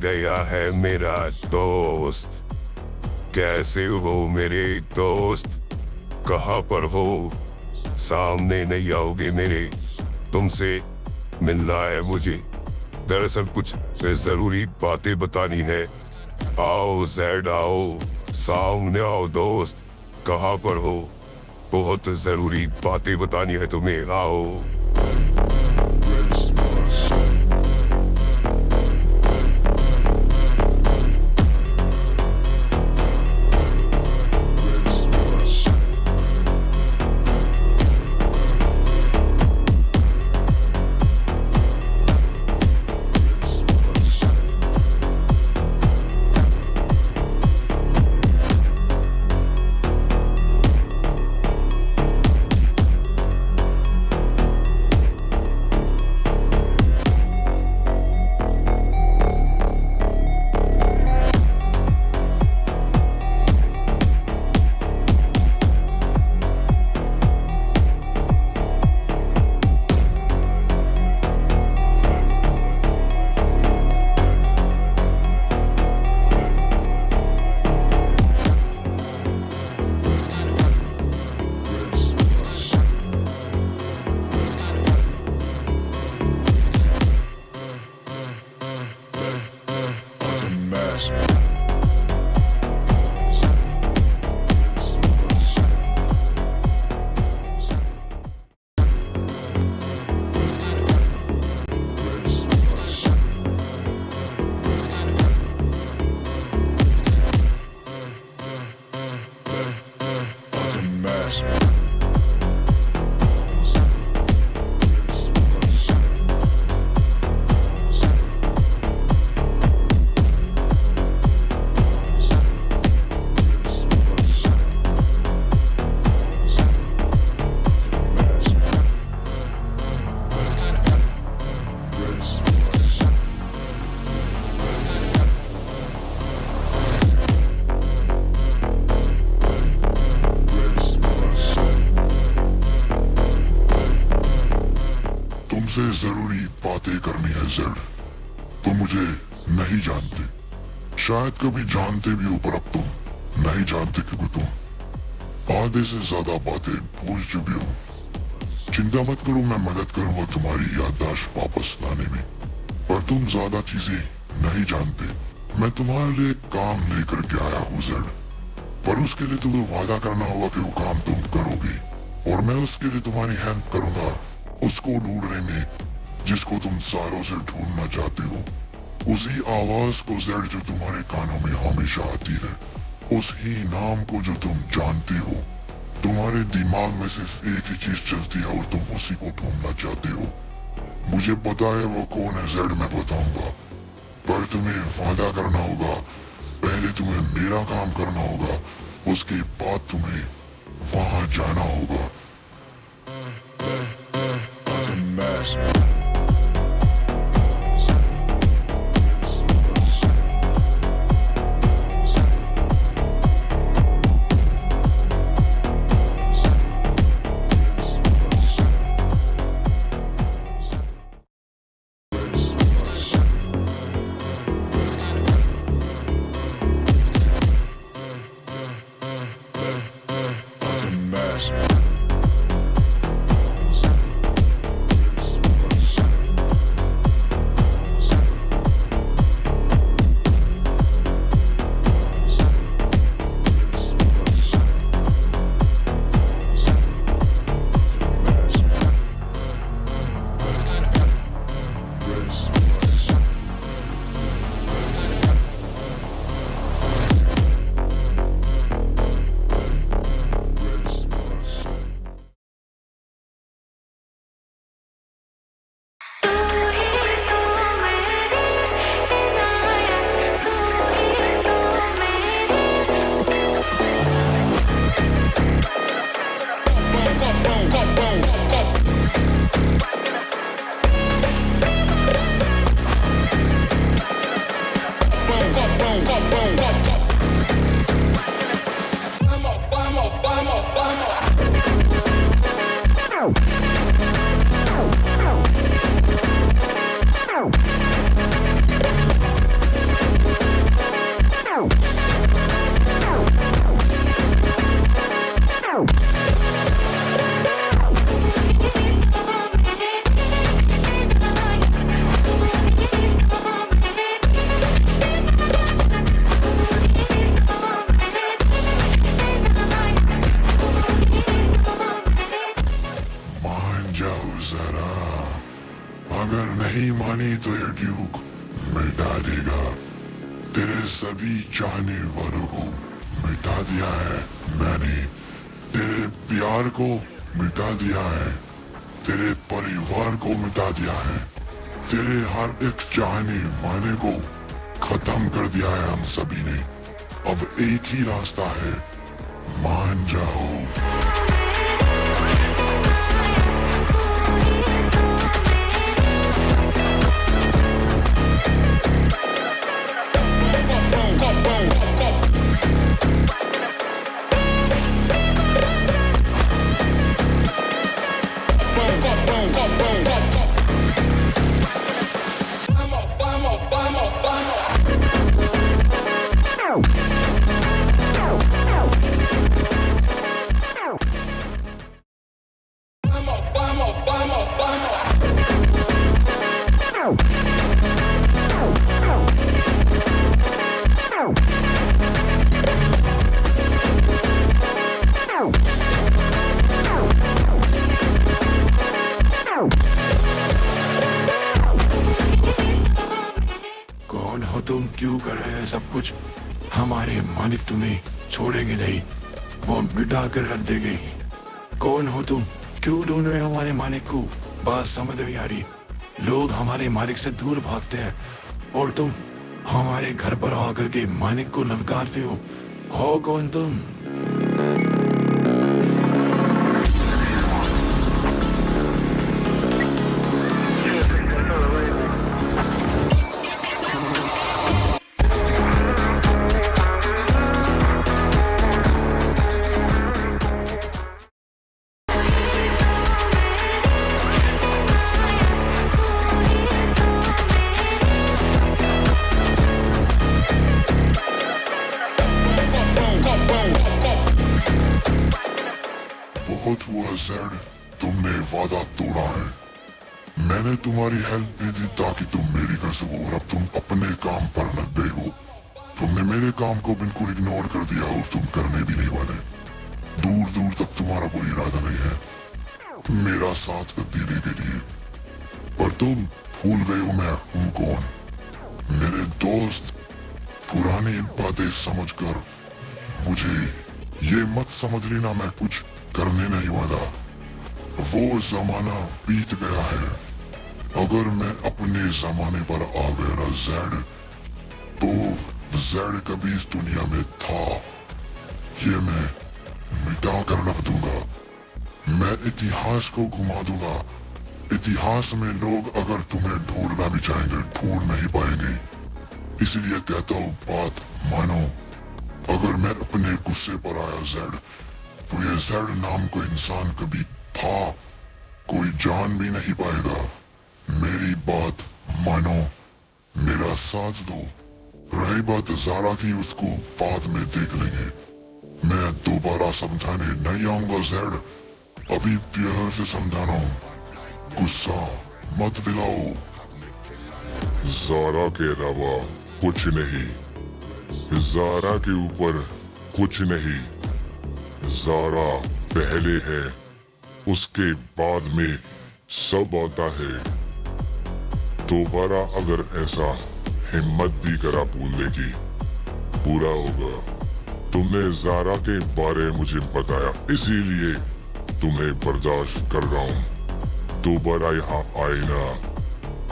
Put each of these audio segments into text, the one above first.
गया है मेरा दोस्त। कैसे हो मेरे दोस्त, कहाँ पर हो? सामने नहीं आओगे मेरे? तुमसे मिलना है मुझे। दरअसल कुछ जरूरी बातें बतानी है। आओ जैड, आओ सामने आओ दोस्त। कहाँ पर हो? बहुत जरूरी बातें बतानी है तुम्हें, आओ। तुमसे जरूरी बातें करनी है जेड। तुम मुझे नहीं जानते, शायद कभी जानते भी हो, पर अब तुम नहीं जानते क्योंकि तुम आधे से ज्यादा बातें भूल चुके हो। चिंता मत करो, मैं मदद करूंगा तुम्हारी याददाश्त वापस लाने में, पर तुम ज्यादा चीजें नहीं जानते। मैं तुम्हारे लिए काम लेकर के आया हूँ जेड, पर उसके लिए तुम्हें वादा करना होगा कि वो काम तुम करोगे, और मैं उसके लिए तुम्हारी हेल्प करूंगा उसको ढूंढने में जिसको तुम सालों से ढूंढना चाहते हो। उसी आवाज को जेड जो तुम्हारे कानों में हमेशा आती है, उस ही नाम को जो तुम जानते हो। तुम्हारे दिमाग में सिर्फ एक ही चीज चलती है और तुम उसी को ढूंढना चाहते हो। मुझे पता है वो कौन है जेड, मैं बताऊंगा, पर तुम्हें वादा करना होगा। पहले तुम्हें मेरा काम करना होगा, उसके बाद तुम्हें वहां जाना होगा। देगा। तेरे सभी चाहने वालों को मिटा दिया है मैंने, तेरे प्यार को मिटा दिया है, तेरे परिवार को मिटा दिया है, तेरे हर एक चाहने वाले को खत्म कर दिया है हम सभी ने। अब एक ही रास्ता है, मान जाओ। कौन हो तुम? क्यों कर रहे हैं सब कुछ? हमारे मालिक तुम्हें छोड़ेंगे नहीं, वो मिटा कर रख देंगे। कौन हो तुम? क्यों ढूंढ रहे हो हमारे मालिक को? बात समझ नहीं आ रही। लोग हमारे मालिक से दूर भागते हैं और तुम हमारे घर पर आकर के मालिक को ललकारते हो कौन तुम? बहुत हुआ ज़ेड, तुमने वादा तोड़ा है। मैंने तुम्हारी हेल्प भी दी ताकि तुम मेरी कर सको, और अब तुम अपने काम पर लग गए हो। तुमने मेरे काम को बिल्कुल इग्नोर कर दिया और तुम करने भी नहीं वाले। दूर दूर तक तुम्हारा कोई इरादा नहीं है मेरा साथ देने के लिए। पर तुम भूल गए हो मैं हूँ कौन। मेरे दोस्त, पुरानी बातें समझकर मुझे ये मत समझ लेना मैं कुछ करने नहीं वाला। वो जमाना बीत गया है। अगर मैं अपने जमाने पर आ गया ना ज़ेड, तो ज़ेड कभी इस दुनिया में था, ये मैं मिटा कर रख दूंगा। मैं इतिहास को घुमा दूंगा। इतिहास में लोग अगर तुम्हें ढूंढना भी चाहेंगे, ढूंढ नहीं पाएंगे। इसलिए कहता हूँ, बात मानो। अगर मैं अपने गुस्से पर आया ज़ेड, तो ये ज़ेड नाम को इंसान कभी था, कोई जान भी नहीं पाएगा। मेरी बात मानो, मेरा साथ दो। रही बात ज़ारा की, उसको बाद में देख लेंगे। मैं दोबारा समझाने नहीं आऊंगा ज़ेड, अभी प्यार से समझा रहा हूँ। गुस्सा मत दिलाओ। ज़ारा के अलावा कुछ नहीं, ज़ारा के ऊपर कुछ नहीं। ज़ारा पहले है, उसके बाद में सब आता है। दोबारा अगर ऐसा हिम्मत भी करा बोलने की, बुरा होगा। तुमने ज़ारा के बारे मुझे बताया, इसीलिए तुम्हें बर्दाश्त कर रहा हूँ। दोबारा यहाँ आए ना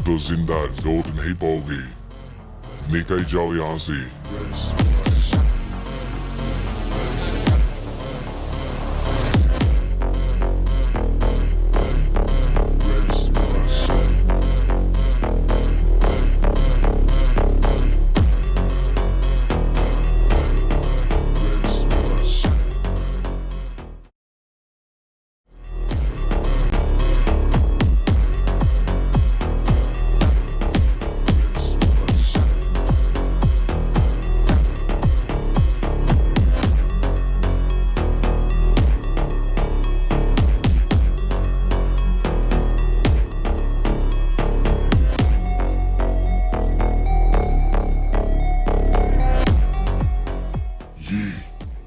तो जिंदा लौट नहीं पाओगे। निकल जाओ यहाँ से।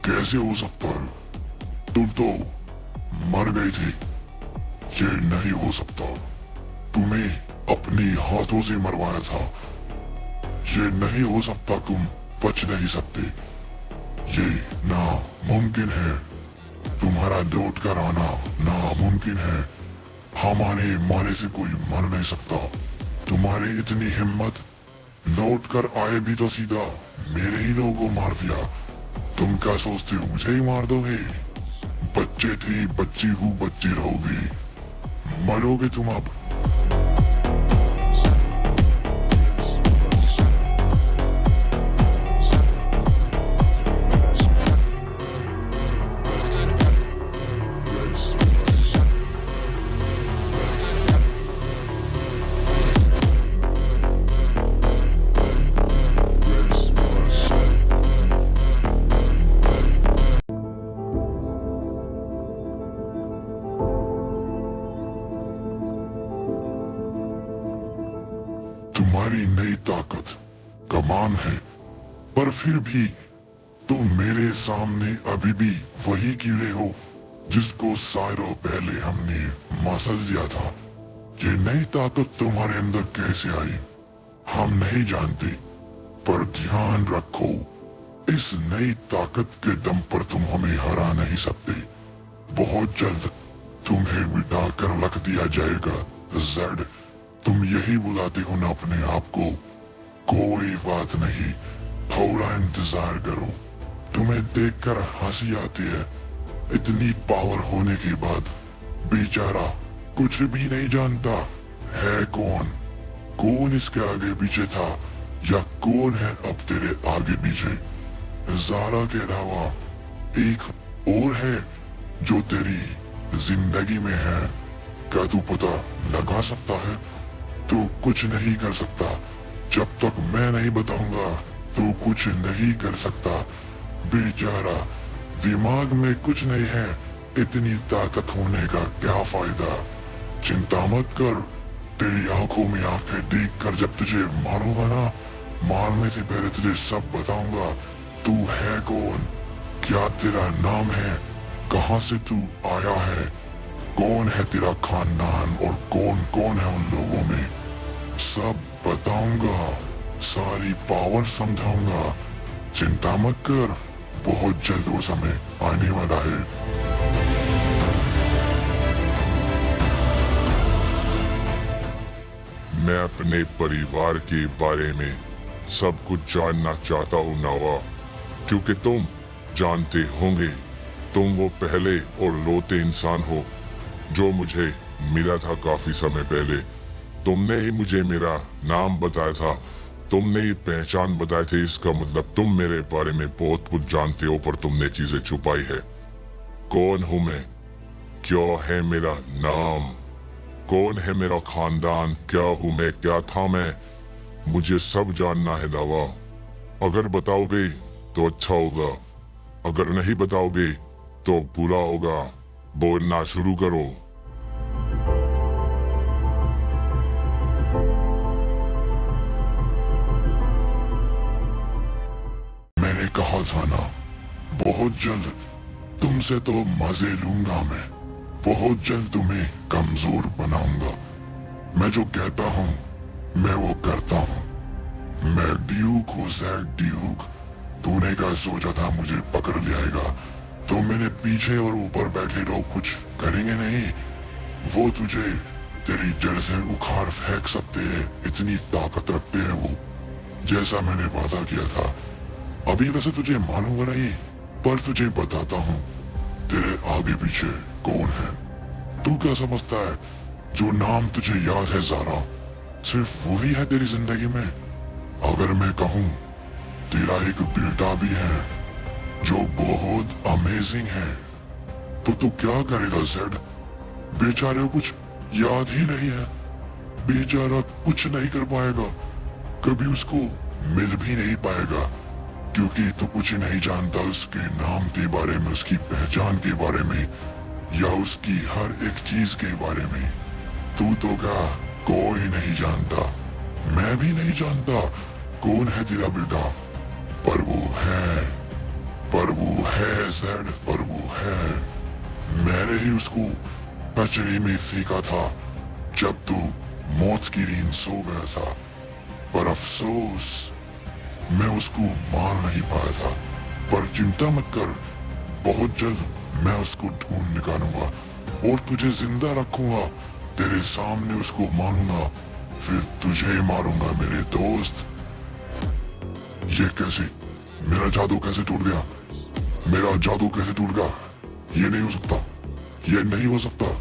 कैसे हो सकता है? तुम तो मर गए थे। ये नहीं हो सकता। तुम्हें अपने हाथों से मरवाया था। ये नहीं हो सकता, तुम बच नहीं सकते। ये नामुमकिन है। तुम्हारा लौट कर आना नामुमकिन है। हमारे मारे से कोई मर नहीं सकता। तुम्हारी इतनी हिम्मत, लौट कर आए भी तो सीधा मेरे ही लोगों को मार दिया। तुम क्या सोचते हो मुझे ही मार दोगे? बच्चे थे, बच्ची हूँ, बच्ची रहोगे, मरोगे तुम अब। तुम्हारी नई ताकत कमाल है, पर फिर भी तुम मेरे सामने अभी भी वही कीड़े हो जिसको सालों पहले हमने मसल दिया था। ये नई ताकत तुम्हारे अंदर कैसे आई हम नहीं जानते, पर ध्यान रखो, इस नई ताकत के दम पर तुम हमें हरा नहीं सकते। बहुत जल्द तुम्हें मिटा कर रख दिया जाएगा जेड। तुम यही बुलाते हो ना अपने आप को? कोई बात नहीं, थोड़ा इंतजार करो। तुम्हें देखकर हंसी आती है। इतनी पावर होने के बाद बेचारा कुछ भी नहीं जानता है। कौन इसके आगे पीछे था, या कौन है अब तेरे आगे पीछे? ज़ारा के अलावा एक और है जो तेरी जिंदगी में है। क्या तू पता लगा सकता है? तू कुछ नहीं कर सकता जब तक मैं नहीं बताऊंगा। तू कुछ नहीं कर सकता बेचारा, दिमाग में कुछ नहीं है। इतनी ताकत होने का क्या फायदा? चिंता मत कर, तेरी आंखों में आंखें देख कर जब तुझे मारूंगा ना, मारने से पहले तुझे सब बताऊंगा। तू है कौन, क्या तेरा नाम है, कहां से तू आया है, कौन है तेरा खानदान और कौन कौन है उन लोगों में, सब बताऊंगा। सारी पावर समझाऊंगा। चिंता मत कर, बहुत जल्द वो समय आने वाला है। मैं अपने परिवार के बारे में सब कुछ जानना चाहता हूँ नवा, क्योंकि तुम जानते होंगे तुम वो पहले और लोते इंसान हो जो मुझे मिला था काफी समय पहले। तुमने ही मुझे मेरा नाम बताया था, तुमने ही पहचान बताई थी। इसका मतलब तुम मेरे बारे में बहुत कुछ जानते हो, पर तुमने चीजें छुपाई है। कौन हूं मैं, क्या है मेरा नाम, कौन है मेरा खानदान, क्या हूं मैं, क्या था मैं, मुझे सब जानना है नवा। अगर बताओगे तो अच्छा होगा, अगर नहीं बताओगे तो बुरा होगा। बोलना शुरू करो। मैंने कहा था ना, बहुत जल्द तुमसे तो मजे लूंगा मैं। बहुत जल्द तुम्हें कमजोर बनाऊंगा। मैं जो कहता हूँ मैं वो करता हूँ। मैं ड्यूक हूँ, ज़ैड ड्यूक। तूने क्या सोचा था मुझे पकड़ लियाएगा? तो मेरे पीछे और ऊपर बैठे लोग कुछ करेंगे नहीं। वो तुझे तेरी जड़ से उखाड़ फेंक सकते हैं, इतनी ताकत रखते हैं वो, जैसा मैंने वादा किया था। अभी वैसे तुझे मालूंगा नहीं, पर तुझे बताता हूँ तेरे आगे पीछे कौन है। तू क्या समझता है जो नाम तुझे याद है ज़ारा, सिर्फ वही है तेरी जिंदगी में? अगर मैं कहूँ तेरा एक बेटा भी है जो बहुत अमेजिंग है, तो तू क्या करेगा ज़ेड? बेचारे को कुछ याद ही नहीं है। बेचारा कुछ नहीं कर पाएगा, कभी उसको मिल भी नहीं पाएगा, क्योंकि तू कुछ नहीं जानता उसके नाम के बारे में, उसकी पहचान के बारे में, या उसकी हर एक चीज के बारे में। तू तो क्या कोई नहीं जानता, मैं भी नहीं जानता कौन है तेरा बेटा, पर वो है ज़ेड, पर वो है। मैंने ही उसको कचरे में फेंका था जब तू मौत की नींद सो गया था, पर अफसोस मैं उसको मार नहीं पाया था, पर चिंता मत कर, बहुत जल्द मैं उसको ढूंढ निकालूंगा और तुझे जिंदा रखूंगा, तेरे सामने उसको मारूंगा, फिर तुझे मारूंगा मेरे दोस्त। ये कैसे? मेरा जादू कैसे टूट गया? मेरा जादू कैसे टूट गया? ये नहीं हो सकता, ये नहीं हो सकता।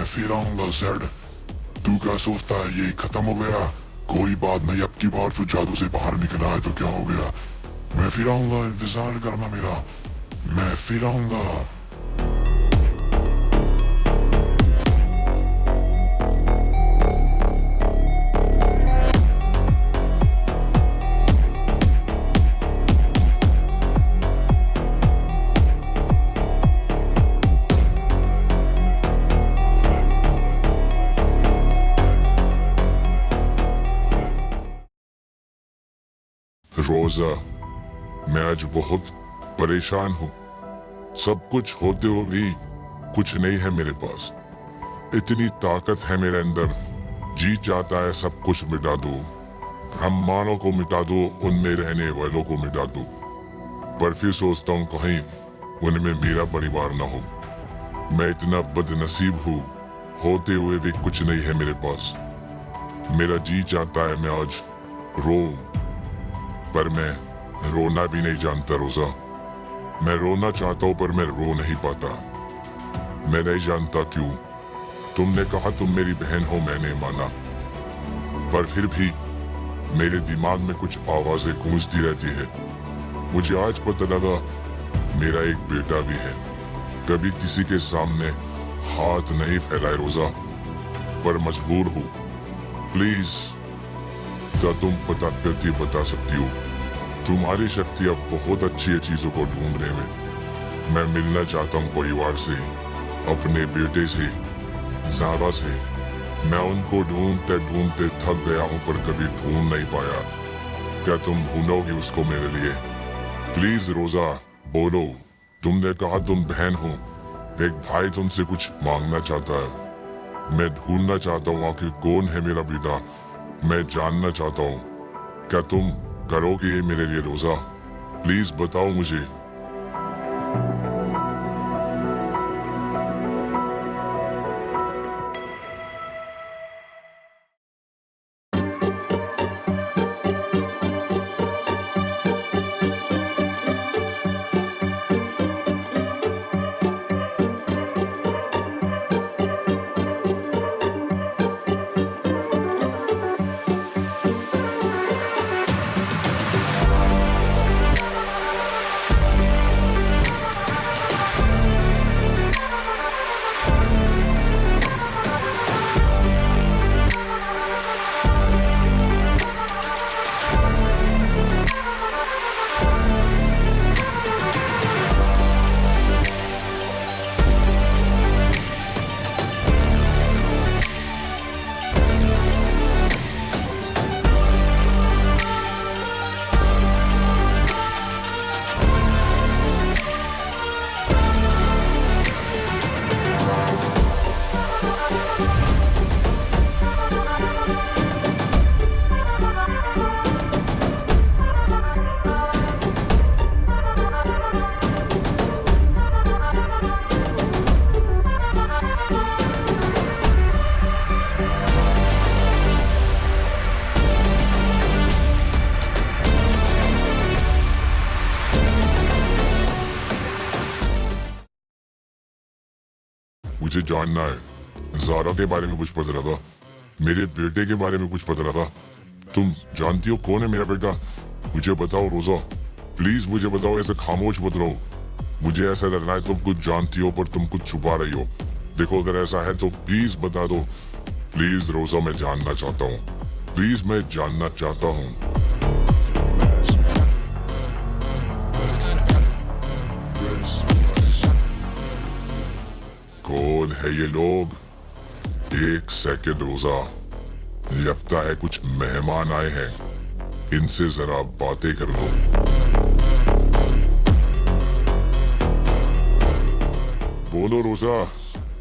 फिर आऊंगा जेड। तू क्या सोचता है ये खत्म हो गया? कोई बात नहीं, अब की बार तू जादू से बाहर निकला है तो क्या हो गया? मैं फिर आऊंगा, इंतजार करना मेरा, मैं फिर आऊंगा। रोजा, मैं आज बहुत परेशान हूँ। सब कुछ होते हुए भी कुछ नहीं है मेरे पास। इतनी ताकत है मेरे अंदर, जी चाहता है सब कुछ मिटा दो, ब्रह्मांडों को मिटा दो, उनमें रहने वालों को मिटा दो, पर फिर सोचता हूँ कहीं उनमें मेरा परिवार ना हो। मैं इतना बदनसीब हूँ, होते हुए भी कुछ नहीं है मेरे पास। मेरा जी चाहता है मैं आज रो, पर मैं रोना भी नहीं जानता रोजा। मैं रोना चाहता हूँ पर मैं रो नहीं पाता। मैं नहीं जानता क्यों। तुमने कहा तुम मेरी बहन हो, मैंने माना, पर फिर भी मेरे दिमाग में कुछ आवाजें गूंजती रहती है। मुझे आज पता लगा मेरा एक बेटा भी है। कभी किसी के सामने हाथ नहीं फैलाए रोजा, पर मजबूर हूँ। प्लीज, क्या तुम पता करके बता सकती हो? तुम्हारी शक्ति अब बहुत अच्छी है चीजों को ढूंढने में। मैं मिलना चाहता हूँ परिवार से, अपने बेटे से, ज़ारा से। मैं उनको ढूंढते ढूंढते थक गया हूँ, पर कभी ढूंढ नहीं पाया। क्या तुम ढूंढोगी उसको मेरे लिए? प्लीज रोजा, बोलो। तुमने कहा तुम बहन हो, एक भाई तुमसे कुछ मांगना चाहता है। मैं ढूंढना चाहता हूँ आखिर कौन है मेरा बेटा, मैं जानना चाहता हूँ। क्या तुम करोगे ये मेरे लिए रोजा? प्लीज बताओ मुझे। मुझे जानना है, ज़ारा के बारे में कुछ पता लगा? मेरे बेटे के बारे में कुछ पता लगा? तुम जानती हो कौन है मेरा बेटा? मुझे बताओ रोजा, प्लीज मुझे बताओ, ऐसे खामोश मत रहो। मुझे ऐसा लग रहा है तुम कुछ जानती हो पर तुम कुछ छुपा रही हो। देखो अगर ऐसा है तो प्लीज बता दो। प्लीज रोजा, मैं जानना चाहता हूँ, प्लीज मैं जानना चाहता हूँ। कौन है ये लोग? एक सेकंड रोजा, लगता है कुछ मेहमान आए हैं, इनसे जरा बातें कर लो। बोलो रोजा,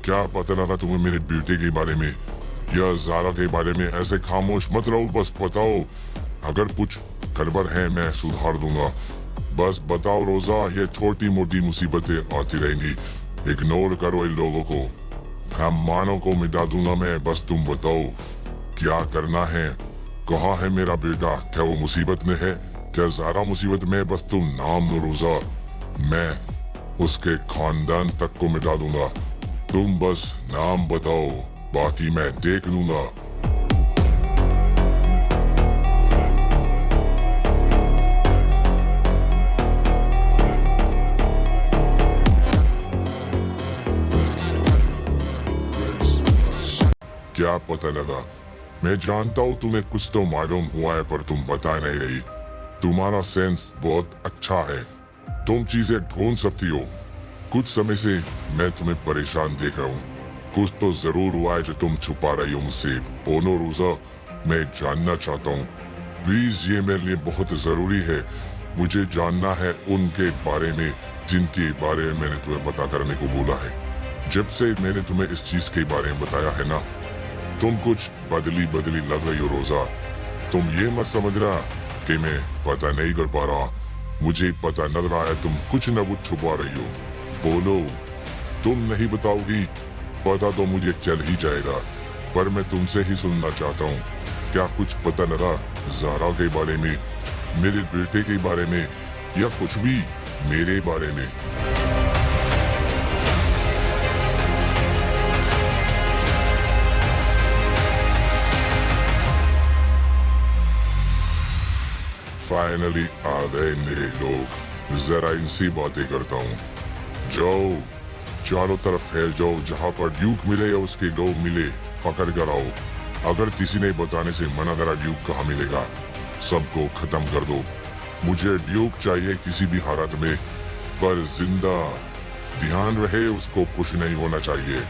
क्या पता लगा तुम्हें मेरे बेटे के बारे में या ज़ारा के बारे में? ऐसे खामोश मत रहो, बस बताओ। अगर कुछ गड़बड़ है मैं सुधार दूंगा, बस बताओ रोजा। ये छोटी मोटी मुसीबतें आती रहेंगी, इग्नोर करो इन लोगों को। हम मानों को मिटा दूंगा मैं, बस तुम बताओ क्या करना है। कहाँ है मेरा बेटा? क्या वो मुसीबत में है? क्या ज़ारा मुसीबत में है? बस तुम नाम लो रोजा, मैं उसके खानदान तक को मिटा दूंगा। तुम बस नाम बताओ, बाकी मैं देख लूंगा। क्या पता लगा? मैं जानता हूँ तुम्हें कुछ तो मालूम हुआ है पर तुम बता नहीं रही। तुम्हारा सेंस बहुत अच्छा है, तुम चीजें ढूंढ सकती हो। कुछ समय से मैं तुम्हें परेशान देख रहा हूँ, कुछ तो जरूर हुआ है जो तुम छुपा रही हो मुझसे। बोलो रोजा, मैं जानना चाहता हूँ, प्लीज, ये मेरे लिए बहुत जरूरी है। मुझे जानना है उनके बारे में जिनके बारे में मैंने तुम्हें पता करने को बोला है। जब से मैंने तुम्हें इस चीज के बारे में बताया है ना, तुम कुछ बदली बदली लग रही हो रोजा। तुम ये मत समझ रहा कि मैं पता नहीं कर पा रहा, मुझे पता लग रहा है तुम कुछ न कुछ छुपा रही हो। बोलो, तुम नहीं बताओगी, पता तो मुझे चल ही जाएगा, पर मैं तुमसे ही सुनना चाहता हूँ। क्या कुछ पता लगा ज़ारा के बारे में, मेरे बेटे के बारे में, या कुछ भी मेरे बारे में? फाइनली आ गए मेरे लोग, जरा इनसे बातें करता हूँ। जाओ, चारों तरफ फैल जाओ, जहाँ पर ड्यूक मिले या उसके लोग मिले पकड़ कर आओ। अगर किसी ने बताने से मना करा ड्यूक कहाँ मिलेगा, सबको खत्म कर दो। मुझे ड्यूक चाहिए किसी भी हालत में, पर जिंदा। ध्यान रहे उसको कुछ नहीं होना चाहिए।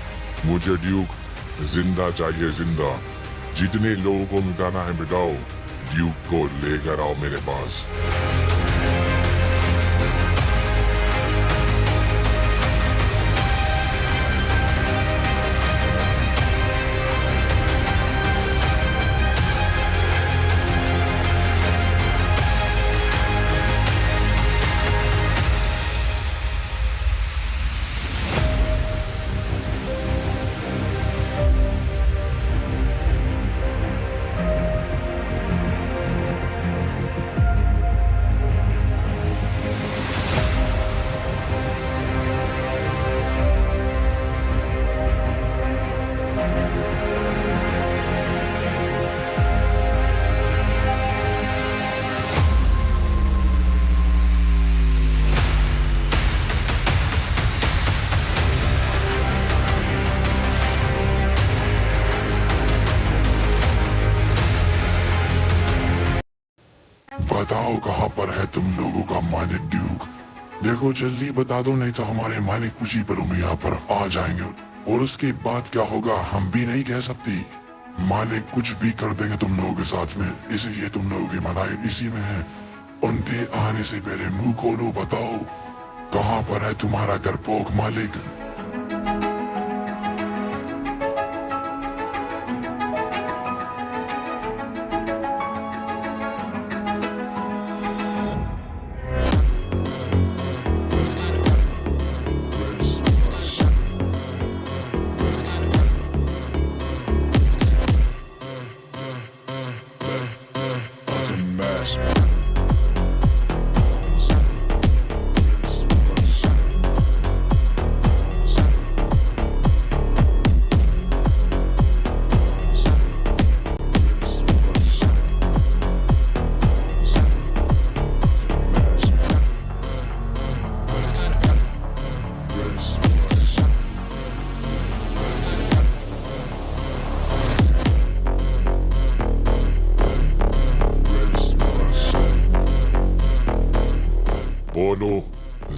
मुझे ड्यूक जिंदा चाहिए, जिंदा। जितने लोगों को मिटाना है मिटाओ, ड्यूक को लेकर आओ मेरे पास। बताओ कहाँ पर है तुम लोगों का मालिक ड्यूक? देखो जल्दी बता दो, नहीं तो हमारे मालिक कुछ ही पलों में यहाँ पर आ जाएंगे, और उसके बाद क्या होगा हम भी नहीं कह सकती। मालिक कुछ भी कर देंगे तुम लोगों के साथ में, इसलिए तुम लोगों की भलाई इसी में है। उनके आने से पहले मुंह खोलो, बताओ कहाँ पर है तुम्हारा डरपोक मालिक?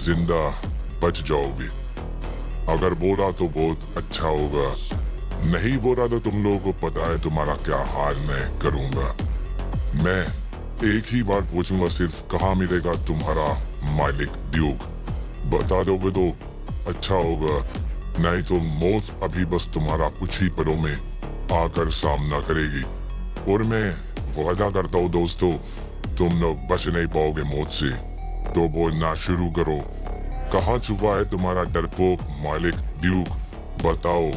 जिंदा बच जाओगे। अगर बोला तो बहुत अच्छा होगा, नहीं बोला तो तुम लोगों को पता है तुम्हारा क्या हाल मैं करूंगा। मैं एक ही बार पूछूंगा सिर्फ, कहाँ मिलेगा तुम्हारा मालिक ड्यूक? बता दोगे तो अच्छा होगा, नहीं तो मौत अभी बस तुम्हारा कुछ ही पलों में आकर सामना करेगी। और मैं वादा करता हूँ दोस्तों, तुम लोग बच नहीं पाओगे मौत से। तो बोलना शुरू करो, कहाँ छुपा है तुम्हारा डरपोक मालिक ड्यूक? बताओ।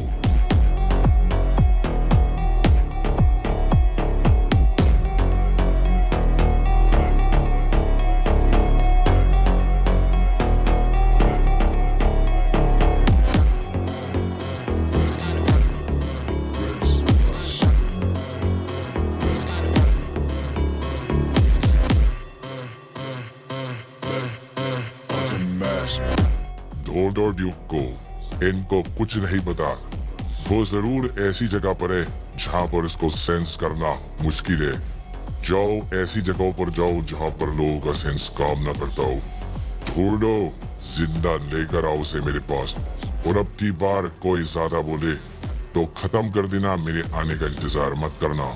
ढूंढो ड्यूक को, इनको कुछ नहीं पता। वो जरूर ऐसी जगह पर है जहाँ पर इसको सेंस करना मुश्किल है। जाओ ऐसी जगहों पर जाओ जहाँ पर लोगों का सेंस काम ना करता हो। ढूंढो, जिंदा लेकर आओ उसे मेरे पास। और अब की बार कोई ज्यादा बोले तो खत्म कर देना, मेरे आने का इंतजार मत करना।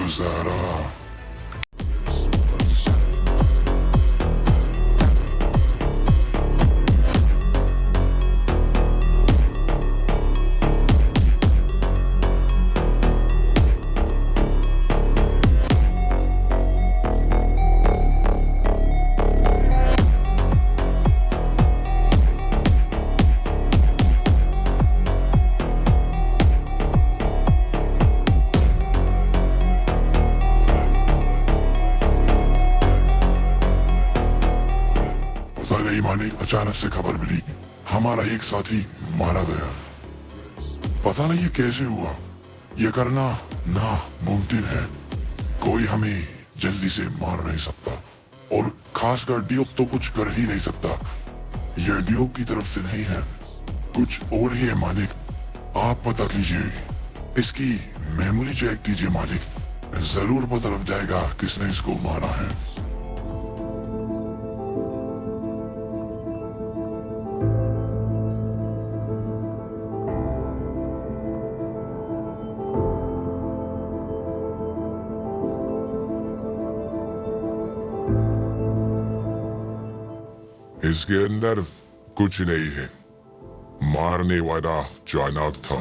जरा मालिक, अचानक से खबर मिली हमारा एक साथी मारा गया। पता नहीं ये कैसे हुआ, ये करना नामुमकिन है। कोई हमें जल्दी से मार नहीं सकता, और खासकर ड्यूक तो कुछ कर ही नहीं सकता। यह ड्यूक की तरफ से नहीं है, कुछ और ही है मालिक। आप पता कीजिए, इसकी मेमोरी चेक कीजिए मालिक, जरूर पता लग जाएगा किसने इसको मारा है। इसके अंदर कुछ नहीं है, मारने वाला चालाक था,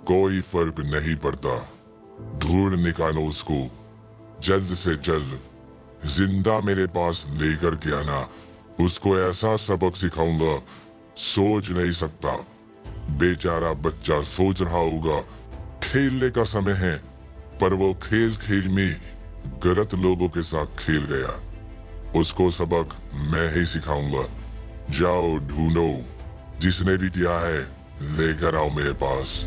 कोई फर्क नहीं पड़ता। ढूंढ निकालो उसको, जल्द से जल्द जिंदा मेरे पास लेकर के आना। उसको ऐसा सबक सिखाऊंगा, सोच नहीं सकता। बेचारा बच्चा सोच रहा होगा खेलने का समय है, पर वो खेल खेल में गलत लोगों के साथ खेल गया। उसको सबक मैं ही सिखाऊंगा। जाओ ढूंढो, जिसने भी दिया है लेकर आओ मेरे पास।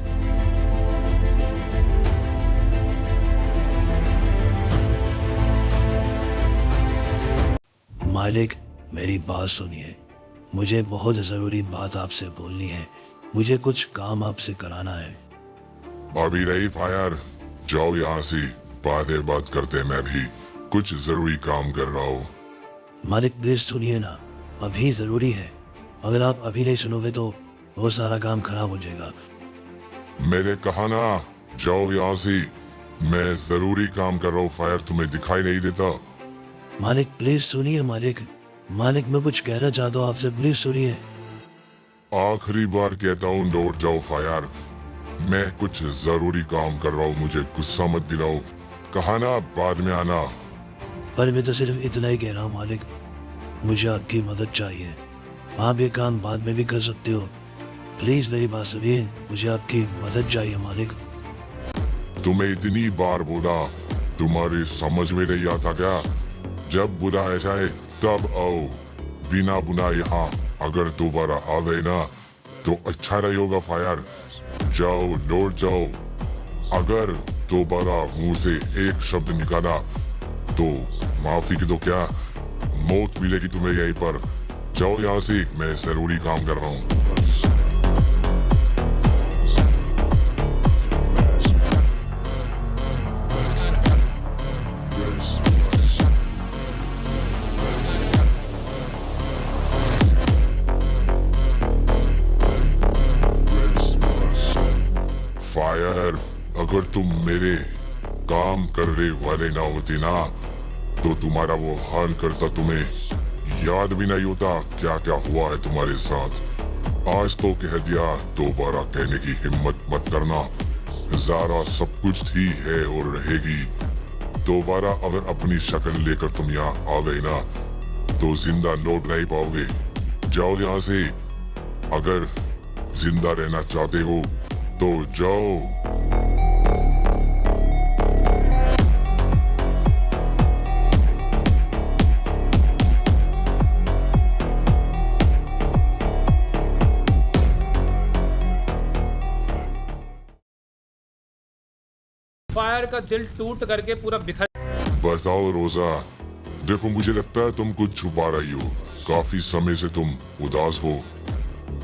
मालिक, मेरी बात सुनिए, मुझे बहुत जरूरी बात आपसे बोलनी है। मुझे कुछ काम आपसे कराना है। अभी नहीं फायर, जाओ यहाँ से, बात करते। मैं भी कुछ जरूरी काम कर रहा हूँ। मालिक प्लीज सुनिए ना, अभी जरूरी है। अगर आप अभी नहीं सुनोगे तो वो सारा काम खराब हो जाएगा। मैंने कहा ना, जाओ यहाँ से, मैं जरूरी काम कर रहा हूँ। फायर तुम्हें दिखाई नहीं देता? मालिक प्लीज सुनिए मालिक, मालिक मैं कुछ कहना चाहता हूँ आपसे, प्लीज सुनिए। आखिरी बार कहता हूँ, लौट जाओ फायर। मैं कुछ जरूरी काम कर रहा हूँ, मुझे गुस्सा मत दिलाओ। कहा ना बाद में आना। पर मैं तो सिर्फ इतना ही कह रहा हूँ मालिक, मुझे आपकी मदद चाहिए। आप ये काम बाद में भी कर सकते हो। प्लीज मेरी बात सुनिए, मुझे आपकी मदद चाहिए मालिक। तुम्हें इतनी बार बोला, तुम्हारी समझ में नहीं आता क्या? जब बुलाया जाए तब आओ, बिना बुलाए यहाँ अगर दोबारा आ गए ना तो अच्छा नहीं होगा फायर। जाओ लौट जाओ। अगर दोबारा मुंह से एक शब्द निकाला तो माफी की तो क्या, मौत मिलेगी तुम्हें यहीं पर। जाओ यहाँ से, मैं जरूरी काम कर रहा हूँ। फायर, अगर तुम मेरे काम करने वाले ना होते ना तो तुम्हारा वो हाल करता, तुम्हें याद भी नहीं होता क्या क्या हुआ है तुम्हारे साथ। आज तो कह दिया, दोबारा कहने की हिम्मत मत करना। ज़ारा सब कुछ थी, है और रहेगी। दोबारा अगर अपनी शक्ल लेकर तुम यहाँ आ गए ना तो जिंदा लौट नहीं पाओगे। जाओ यहाँ से। अगर जिंदा रहना चाहते हो तो जाओ। फायर का दिल टूट करके पूरा बिखर। बताओ रोजा, देखो मुझे लगता है तुम कुछ छुपा रही हो। काफी समय से तुम उदास हो।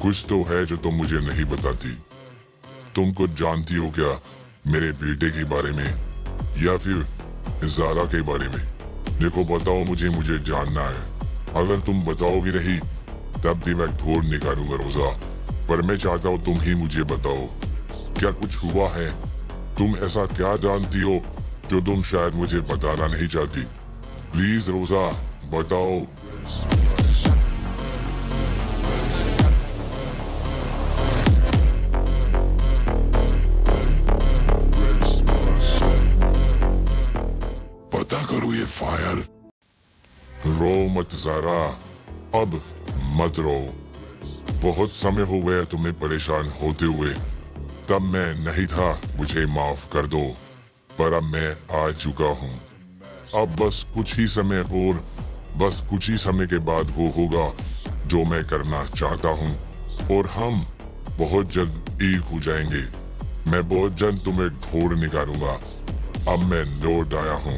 कुछ तो है जो तुम मुझे नहीं बताती। तुम कुछ जानती हो क्या मेरे बेटे के बारे में या फिर ज़ारा के बारे में? देखो बताओ, मुझे जानना है। अगर तुम बताओगी नहीं तब भी मैं ढूंढ निकालूंगा रोजा। पर मैं चाहता हूँ तुम ही मुझे बताओ, क्या कुछ हुआ है? तुम ऐसा क्या जानती हो जो तुम शायद मुझे बताना नहीं चाहती? प्लीज रोजा बताओ। पता करो ये फायर। रो मत ज़ारा, अब मत रो। बहुत समय हो गया तुम्हें परेशान होते हुए। तब मैं नहीं था, मुझे माफ कर दो। पर अब मैं आ चुका हूँ। अब बस कुछ ही समय और बस कुछ ही समय के बाद वो होगा जो मैं करना चाहता हूँ और हम बहुत जल्द एक हो जाएंगे। मैं बहुत जल्द तुम्हें ढूंढ निकालूंगा। अब मैं लौट आया हूँ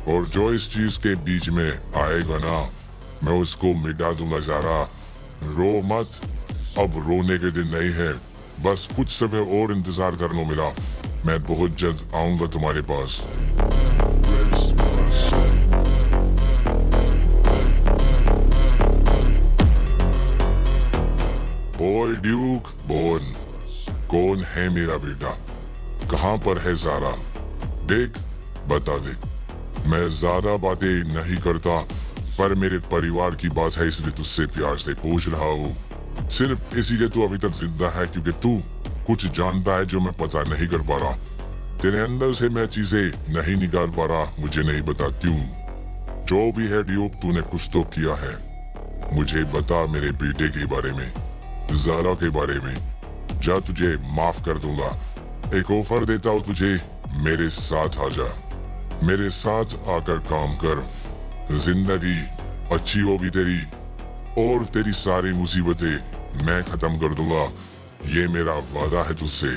और जो इस चीज के बीच में आएगा ना मैं उसको मिटा दूंगा। ज़ारा रो मत, अब रोने के दिन नहीं है। बस कुछ समय और इंतजार करने मिला। मैं बहुत जल्द आऊंगा तुम्हारे पास। बॉय ड्यूक बॉर्न, कौन है मेरा बेटा? कहाँ पर है ज़ारा? देख बता दे। मैं ज्यादा बातें नहीं करता, पर मेरे परिवार की बात है इसलिए तुझसे प्यार से पूछ रहा हूँ। सिर्फ इसीलिए तू अभी तक जिंदा है क्योंकि तू कुछ जानता है जो मैं पता नहीं कर पा रहा। तेरे अंदर से मैं चीजें नहीं निकाल पा रहा, मुझे नहीं बता क्यों। जो भी है ड्यूक, तूने कुछ तो किया है। मुझे बता मेरे बेटे के बारे में, ज़ारा के बारे में। जा, तुझे माफ कर दूंगा। एक ऑफर देता हूँ तुझे, मेरे साथ आ जा। मेरे साथ आकर काम कर। जिंदगी अच्छी होगी तेरी और तेरी सारी मुसीबतें मैं खत्म कर दूंगा। ये मेरा वादा है तुझसे।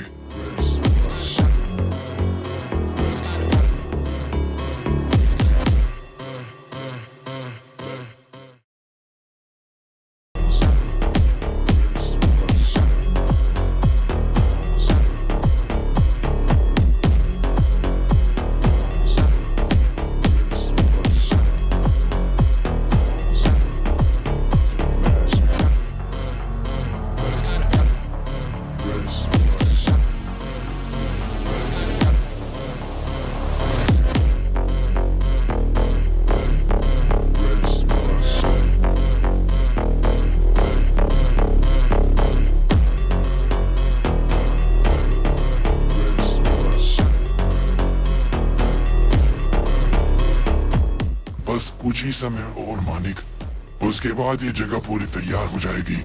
समय और मालिक, उसके बाद ये जगह पूरी तैयार हो जाएगी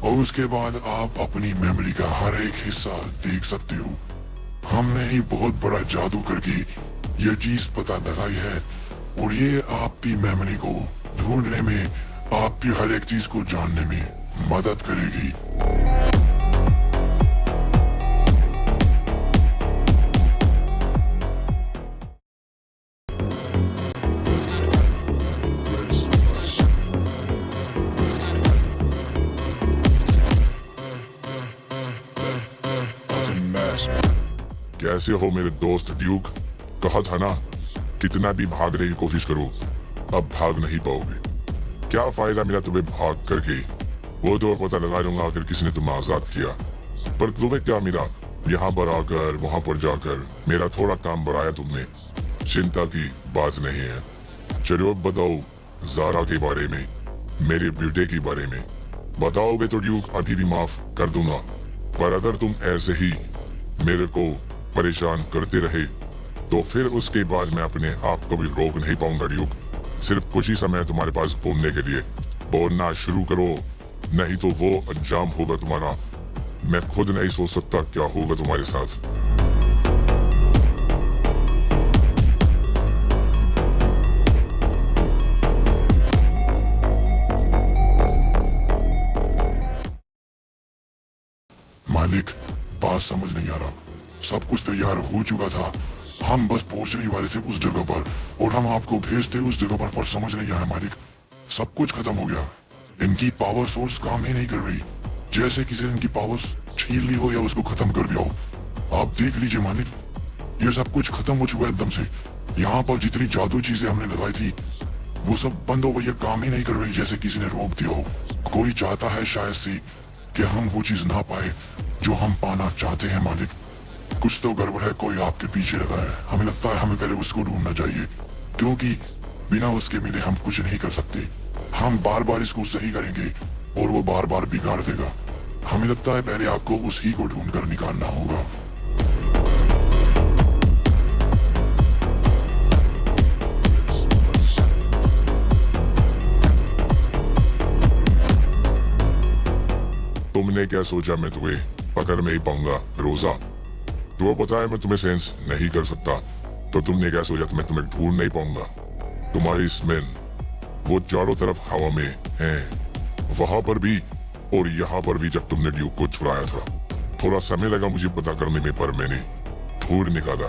और उसके बाद आप अपनी मेमोरी का हर एक हिस्सा देख सकते हो। हमने ही बहुत बड़ा जादू करके ये चीज पता लगाई है और ये आपकी मेमोरी को ढूंढने में, आपकी हर एक चीज को जानने में मदद करेगी। कैसे हो मेरे दोस्त ड्यूक? कहा था ना, कितना भी भागने की कोशिश करो अब भाग नहीं पाओगे। क्या फायदा मेरा तुम्हें भाग करके, वो तो पता लगा लूंगा आखिर किसने तुम्हें आजाद किया। पर तुम्हें क्या मिला यहाँ पर आकर, वहां पर जाकर? मेरा थोड़ा काम बढ़ाया तुमने, चिंता की बात नहीं है। चलो अब बताओ ज़ारा के बारे में, मेरे बेटे के बारे में बताओगे तो ड्यूक अभी भी माफ कर दूंगा, पर अगर तुम ऐसे ही मेरे को परेशान करते रहे तो फिर उसके बाद मैं अपने आप को भी रोक नहीं पाऊंगा ड्यूक। सिर्फ कुछ ही समय तुम्हारे पास बोलने के लिए, बोलना शुरू करो, नहीं तो वो अंजाम होगा तुम्हारा। मैं खुद नहीं सोच सकता क्या होगा तुम्हारे साथ। मालिक, बात समझ नहीं आ रहा। सब कुछ तैयार हो चुका था, हम बस पहुंचने वाले थे उस जगह पर और हम आपको भेजते उस जगह पर समझ नहीं आया मालिक। सब कुछ खत्म हो गया। इनकी पावर सोर्स काम ही नहीं कर रही, जैसे किसी ने इनकी पावर छीन ली हो या उसको खत्म कर दिया हो। आप देख लीजिए मालिक, ये सब कुछ खत्म हो चुका है एकदम से। यहाँ पर जितनी जादू चीजें हमने लगाई थी वो सब बंद हो गई है, काम ही नहीं कर रही, जैसे किसी ने रोक दिया हो। कोई चाहता है शायद से कि हम वो चीज ना पाए जो हम पाना चाहते हैं मालिक। कुछ तो गड़बड़ है, कोई आपके पीछे लगा है। हमें लगता है हमें पहले उसको ढूंढना चाहिए, क्योंकि बिना उसके मिले हम कुछ नहीं कर सकते। हम बार बार इसको सही करेंगे और वो बार बार बिगाड़ देगा। हमें लगता है पहले आपको उसी को ढूंढ कर निकालना होगा। तुमने क्या सोचा मैं तुम्हें पकड़ नहीं पाऊंगा रोजा? तो पता है मैं तुम्हें सेंस नहीं कर सकता, तो तुमने क्या सोचा मैं तुम्हें ढूंढ नहीं पाऊंगा? तुम्हारी स्मेल वो चारों तरफ हवा में है, वहां पर भी और यहाँ पर भी। जब तुमने ड्यूक को छुड़ाया था थोड़ा समय लगा मुझे पता करने में, पर मैंने ढूंढ निकाला।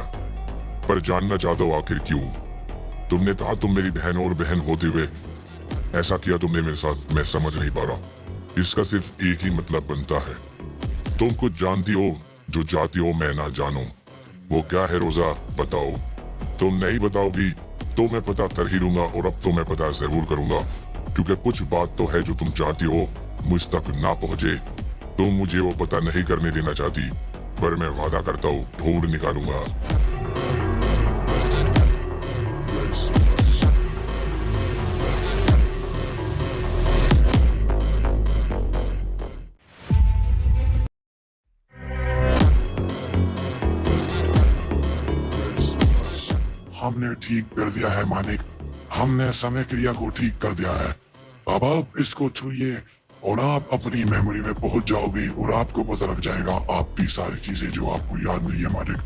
पर जानना चाहता हूँ आखिर क्यों? तुमने कहा तुम मेरी बहन, और बहन होते हुए ऐसा किया तुमने मेरे साथ, मैं समझ नहीं पा रहा। इसका सिर्फ एक ही मतलब बनता है, तुम कुछ जानती हो जो चाहती हो मैं ना जानूं। वो क्या है रोजा, बताओ। तुम नहीं बताओगी तो मैं पता कर ही लूंगा, और अब तो मैं पता जरूर करूंगा, क्योंकि कुछ बात तो है जो तुम चाहती हो मुझ तक ना पहुंचे। तुम मुझे वो पता नहीं करने देना चाहती, पर मैं वादा करता हूँ ढूंढ निकालूंगा। हमने ठीक कर दिया है मालिक, हमने समय क्रिया को ठीक कर दिया है। अब आप इसको छूइए और आप अपनी मेमोरी में पहुंच जाओगे और आपको पता लग जाएगा आपकी सारी चीजें जो आपको याद नहीं है मालिक।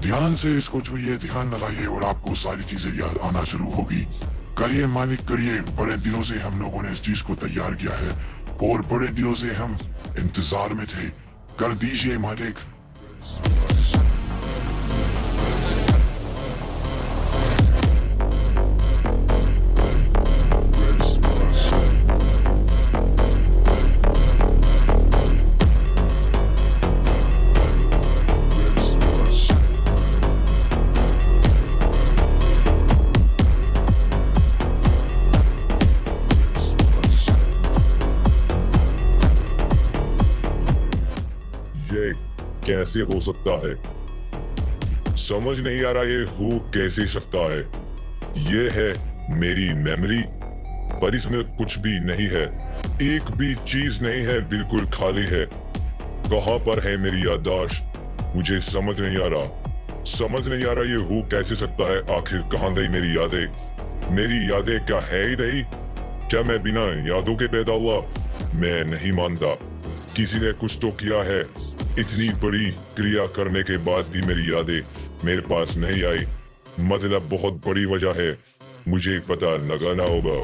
ध्यान से इसको छूइए, ध्यान लगाइए और आपको सारी चीजें याद आना शुरू होगी। करिए मालिक, करिए। बड़े दिनों से हम लोगों ने इस चीज को तैयार किया है और बड़े दिनों से हम इंतजार में थे। कर दीजिए मालिक। कैसे हो सकता है? समझ नहीं आ रहा ये हो कैसे सकता है। ये है मेरी मेमोरी, पर इसमें कुछ भी नहीं है, एक भी चीज नहीं है, बिल्कुल खाली है। कहां पर है मेरी याददाश्त? मुझे समझ नहीं आ रहा, समझ नहीं आ रहा ये हो कैसे सकता है। आखिर कहां गई मेरी यादें? मेरी यादें क्या है ही नहीं? क्या मैं बिना यादों के पैदा हुआ? मैं नहीं मानता। किसी ने कुछ तो किया है। इतनी बड़ी क्रिया करने के बाद भी मेरी यादें मेरे पास नहीं आई। मतलब बहुत बड़ी वजह है। मुझे पता लगाना होगा।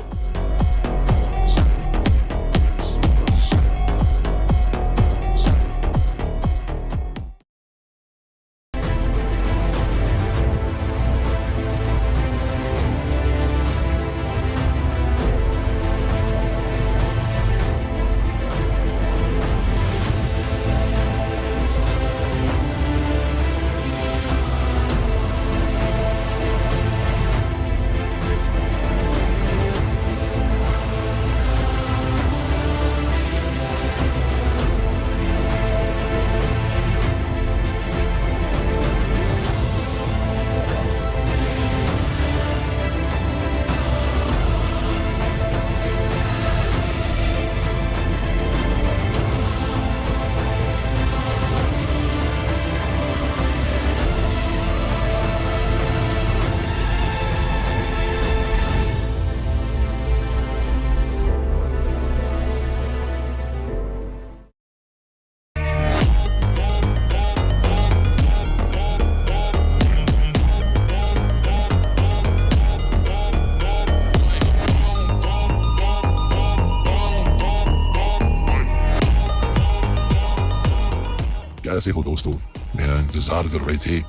कैसे हो दोस्तों? मेरा इंतजार कर रहे थे,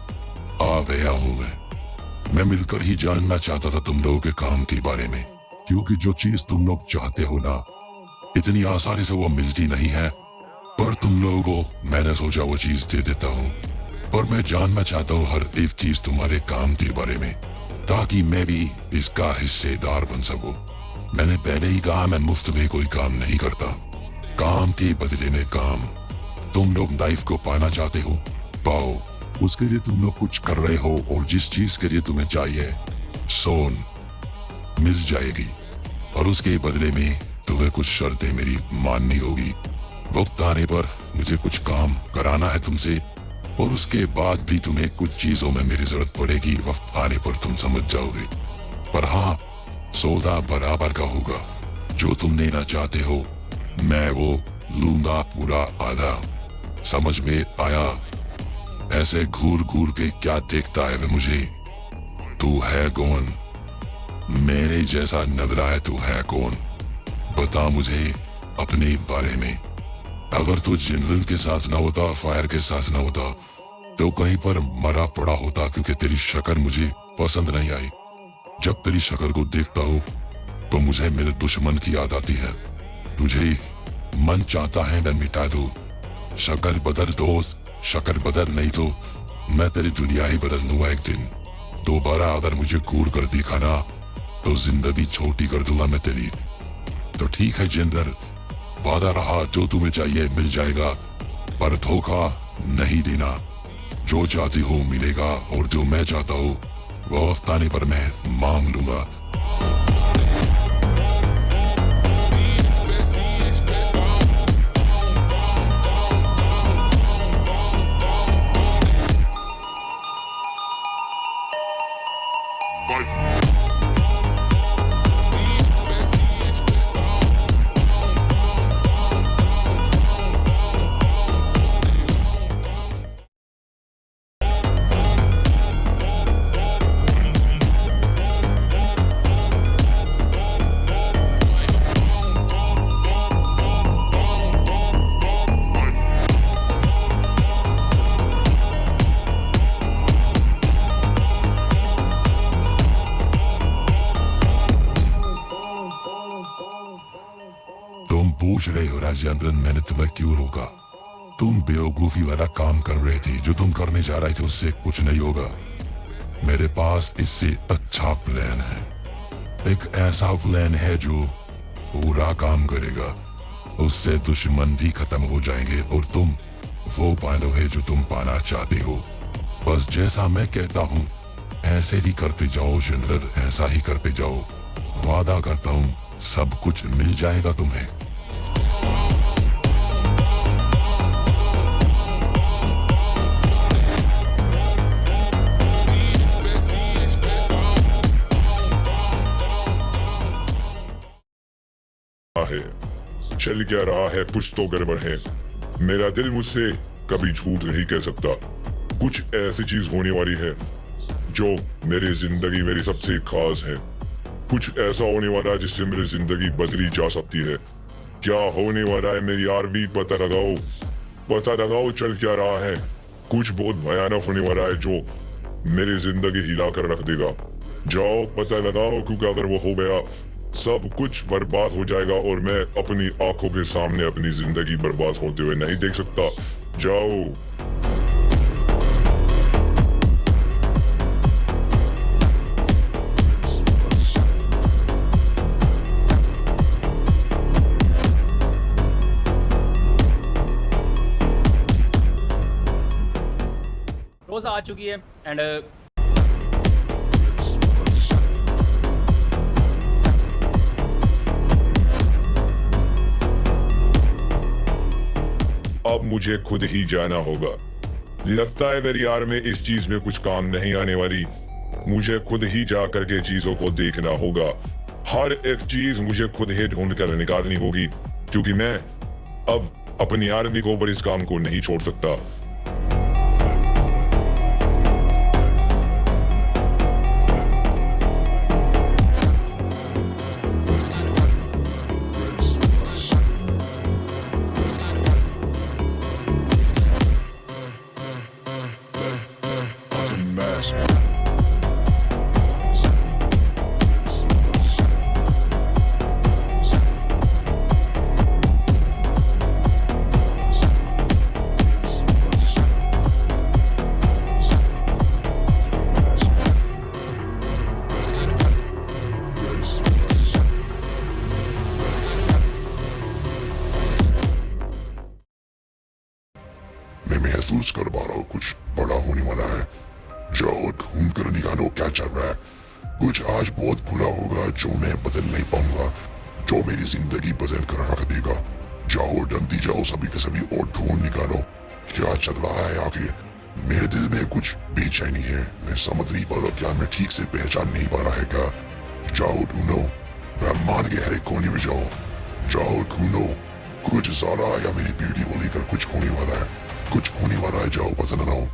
आ गया हूँ मैं मिलकर ही जानना चाहता था तुम लोगों के काम के बारे में, क्योंकि जो चीज तुम लोग चाहते हो ना, इतनी आसानी से वो मिलती नहीं है। पर तुम लोगों को मैंने सोचा वो चीज दे देता हूँ। पर मैं जानना चाहता हूँ हर एक चीज तुम्हारे काम के बारे में, ताकि मैं भी इसका हिस्सेदार बन सकूं। मैंने पहले ही कहा, मैं मुफ्त में कोई काम नहीं करता। काम के बदले में काम। तुम लोग लाइफ को पाना चाहते हो, पाओ। उसके लिए तुम लोग कुछ कर रहे हो, और जिस चीज के लिए तुम्हें चाहिए सोन मिल जाएगी। और उसके बदले में तुम्हें कुछ शर्तें मेरी माननी होगी। वक्त आने पर मुझे कुछ काम कराना है तुमसे, और उसके बाद भी तुम्हें कुछ चीजों में मेरी जरूरत पड़ेगी। वक्त आने पर तुम समझ जाओगे। पर हाँ, सौदा बराबर का होगा। जो तुम लेना चाहते हो मैं वो लूंगा, पूरा आधा। समझ में आया? ऐसे घूर घूर के क्या देखता है वे मुझे? तू है कौन? मेरे जैसा नजर आए तू है कौन? बता मुझे अपने बारे में। अगर तू जनरल के साथ ना होता, फायर के साथ ना होता, तो कहीं पर मरा पड़ा होता, क्योंकि तेरी शक्ल मुझे पसंद नहीं आई। जब तेरी शक्ल को देखता हूँ तो मुझे मेरे दुश्मन की याद आती है। तुझे मन चाहता है मैं मिटा दूं। शक्ल बदल दोस्त, शक्ल बदल, नहीं तो मैं तेरी दुनिया ही बदल लूंगा एक दिन। दोबारा अगर मुझे घूर कर दिखाना तो जिंदगी छोटी कर दूंगा मैं तेरी। तो ठीक है जनरल, वादा रहा, जो तुम्हें चाहिए मिल जाएगा, पर धोखा नहीं देना। जो चाहती हो मिलेगा, और जो मैं चाहता हूँ वो वक्त आने पर मैं मांग लूंगा। तुम पूछ रहे हो राजेंद्रन, मैंने तुम्हें क्यों रोका? तुम बेवकूफी वाला काम कर रहे थे। जो तुम करने जा रहे थे उससे कुछ नहीं होगा। मेरे पास इससे अच्छा प्लान है। एक ऐसा प्लान है जो पूरा काम करेगा। उससे दुश्मन भी खत्म हो जाएंगे, और तुम वो पालोगे जो तुम पाना चाहते हो। बस जैसा मैं कहता हूँ ऐसे ही करते जाओ जनरल, ऐसा ही करते जाओ। वादा करता हूँ सब कुछ मिल जाएगा तुम्हें। चल क्या रहा है, कुछ तो गड़बड़ है। मेरा दिल मुझसे कभी झूठ नहीं कह सकता। कुछ ऐसी चीज होने वाली है जो मेरी जिंदगी मेरी सबसे खास है। कुछ ऐसा होने वाला है जिससे मेरी जिंदगी बदली जा सकती है। क्या होने वाला है मेरी आर्मी, पता लगाओ चल क्या रहा है। कुछ बहुत भयानक होने वाला है जो मेरी जिंदगी हिला कर रख देगा। जाओ पता लगाओ, क्योंकि अगर वो हो गया सब कुछ बर्बाद हो जाएगा और मैं अपनी आंखों के सामने अपनी जिंदगी बर्बाद होते हुए नहीं देख सकता। जाओ। रोज़ा आ चुकी है एंड अब मुझे खुद ही जाना होगा। लगता है मेरी यार में इस चीज में कुछ काम नहीं आने वाली। मुझे खुद ही जा करके चीजों को देखना होगा। हर एक चीज मुझे खुद ही ढूंढ कर निकालनी होगी, क्योंकि मैं अब अपनी आर्मी को ऊपर इस काम को नहीं छोड़ सकता। मैं महसूस कर पा रहा हूँ कुछ बड़ा होने वाला है। जाओ ढूंढ कर निकालो क्या चल रहा है। कुछ आज बहुत बुरा होगा जो मैं बदल नहीं पाऊंगा, जो मेरी जिंदगी बदल कर रख देगा। जाओ जल्दी जाओ सभी के सभी और ढूंढ निकालो क्या चल रहा है आखिर। मेरे दिल में कुछ बेचैनी है, मैं समझ नहीं पा रहा, क्या मैं ठीक से पहचान नहीं पा रहा है क्या। जाओ ढूंढो, ब्रह्मांड के हर एक कोने में जाओ। जाओ ढूंढो, कुछ ज़्यादा या मेरी पीढ़ी को लेकर कुछ होने वाला है, कुछ होने वाला है। जाओ पता लगाओ।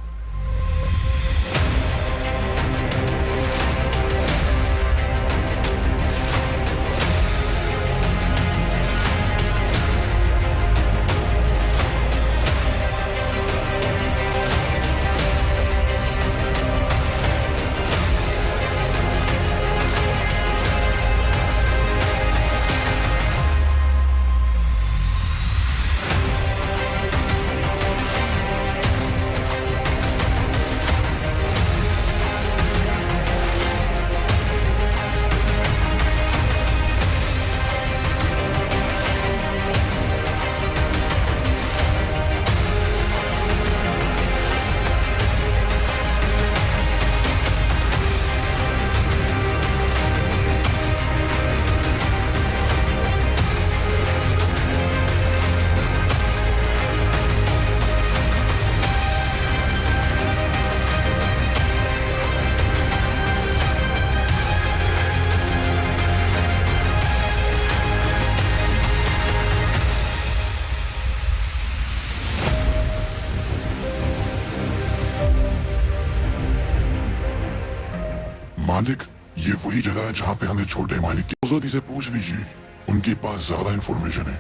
मालिक, ये वही जगह है जहाँ पे हमें छोटे मालिक की आजादी से पूछ लीजिए, उनके पास ज्यादा इंफॉर्मेशन है।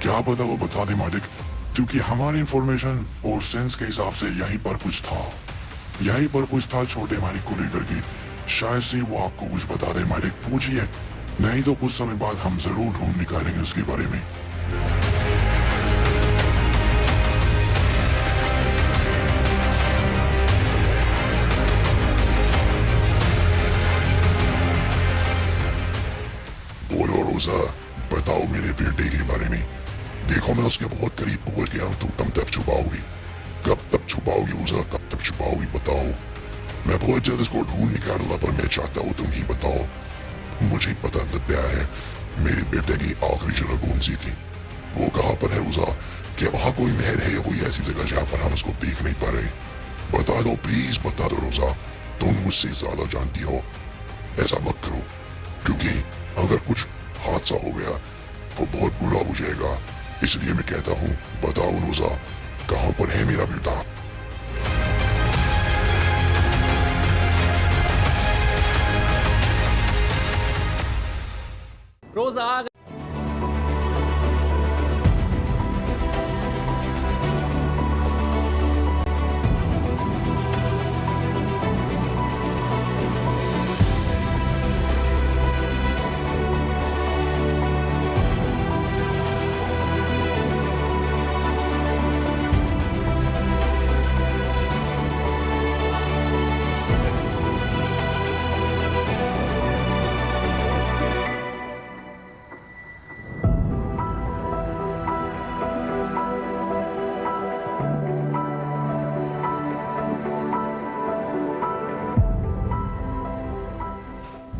क्या पता वो बता दे मालिक, क्योंकि हमारी इंफॉर्मेशन और सेंस के हिसाब से यहीं पर कुछ था छोटे मालिक को लेकर के। शायद से वो आपको कुछ बता दे मालिक, पूछिए, नहीं तो कुछ समय बाद हम जरूर ढूंढ निकालेंगे उसके बारे में। बोलो रोजा, बताओ मेरे बेटे के बारे में। देखो मैं उसके बहुत करीब पहुंच गया हूँ, तो कब तक छुपाओगी? कब तक छुपाओगी रोजा, कब तक छुपाओगी बताओ। मैं बहुत जल्द इसको ढूंढ निकालूंगा, पर मैं चाहता हूँ तुम ही बताओ। मुझे पता लग गया है मेरे बेटे की आखिरी जगह कौन सी थी। वो कहाँ पर है रोजा? क्या वहाँ कोई महल है या कोई ऐसी जगह जहाँ पर हम उसको देख नहीं पा रहे? बता दो प्लीज, बता दो रोजा, तुम मुझसे ज्यादा जानती हो। ऐसा मत करो, क्योंकि अगर कुछ हादसा हो गया तो बहुत बुरा हो जाएगा। इसलिए मैं कहता हूँ, बताओ रोजा, कहाँ पर है मेरा बेटा? रोज आ गए।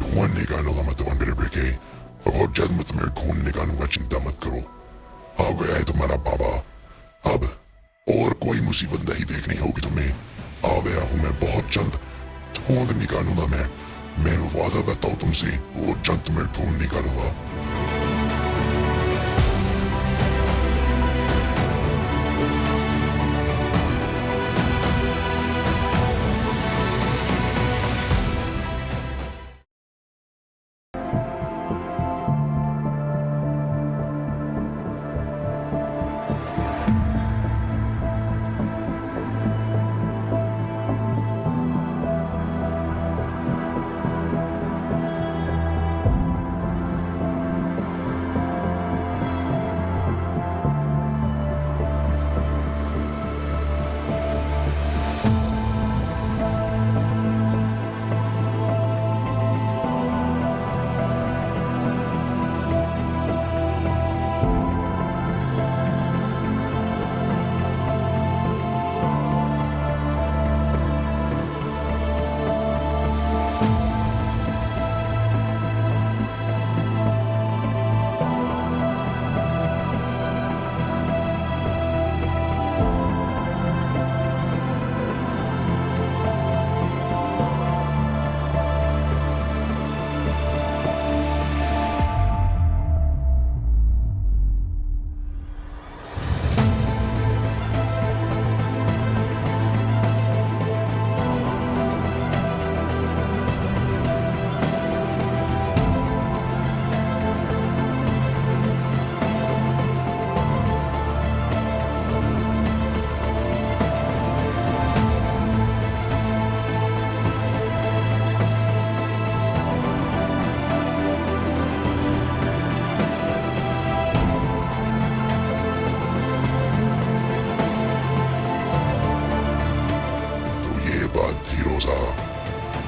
खून निकालूंगा मैं तुम्हारे बेटे, और जब मैं तुम्हें खून निकालूंगा चिंता मत करो। आ गया है तुम्हारा बाबा। अब और कोई मुसीबत नहीं देखनी होगी तुम्हें। आ गया हूँ मैं बहुत जल्द। खून निकालूंगा मैं वादा करता हूँ तुमसे, और जल्द तुम्हें खून निकालूंगा।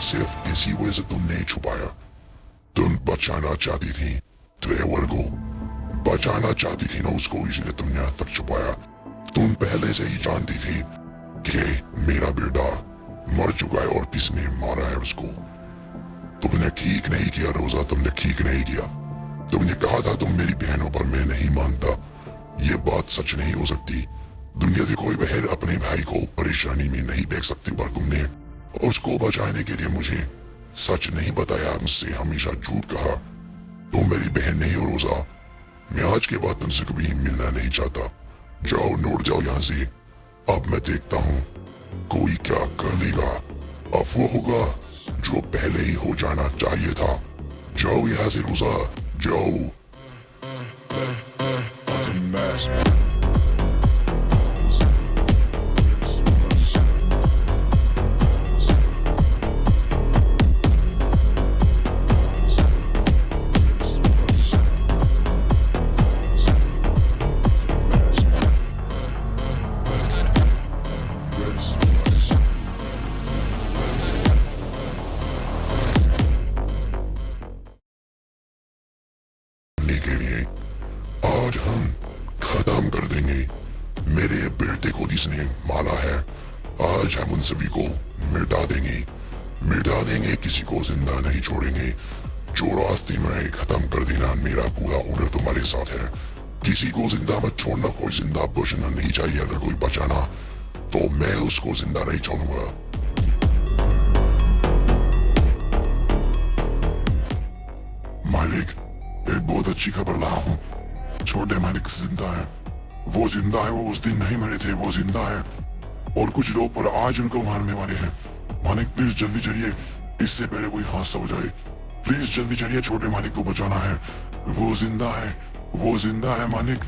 सिर्फ इसी वजह से तुम नहीं छुपाया। तुम बचाना चाहती थी ट्रेवर को, बचाना चाहती थी ना उसको, इसलिए तुमने आज तक छुपाया। तुम पहले से ही जानती थी कि मेरा बेटा मर चुका है और किसने मारा है उसको। तुमने ठीक नहीं किया रोजा, तुमने ठीक नहीं किया। तुमने कहा था तुम मेरी बहनों पर मैं नहीं मानता। ये बात सच नहीं हो सकती। दुनिया की कोई बहन अपने भाई को परेशानी में नहीं देख सकती, पर तुमने उसको बचाने के लिए मुझे सच नहीं बताया, मुझसे हमेशा झूठ कहा। तुम मेरी बहन नहीं हो रोजा। मैं आज के बाद तुमसे कभी मिलना नहीं चाहता। जाओ, लौट जाओ यहाँ से। अब मैं देखता हूँ कोई क्या कर लेगा। अब वो होगा जो पहले ही हो जाना चाहिए था। जाओ यहाँ से रोजा, जाओ। के लिए आज हम खत्म कर देंगे मेरे बेटे को जिसने मारा है। आज हम उन सभी को मिटा देंगे, किसी को जिंदा नहीं छोड़ेंगे। जो रास्ते में खत्म कर देना, मेरा पूरा ऑर्डर तुम्हारे साथ है। किसी को जिंदा मत छोड़ना, कोई जिंदा बचना नहीं चाहिए। अगर कोई बचाना तो मैं उसको जिंदा नहीं छोड़ूंगा। मालिक, एक बहुत अच्छी खबर ला हूँ। छोटे मालिक जिंदा है। वो जिंदा है, वो उस दिन नहीं मरे थे, वो जिंदा है। और कुछ लोग पर आज उनको मारने वाले हैं। मालिक प्लीज जल्दी चलिए, इससे पहले कोई हादसा हो जाए। प्लीज जल्दी चलिए, छोटे मालिक को बचाना है। वो जिंदा है, वो जिंदा है मालिक।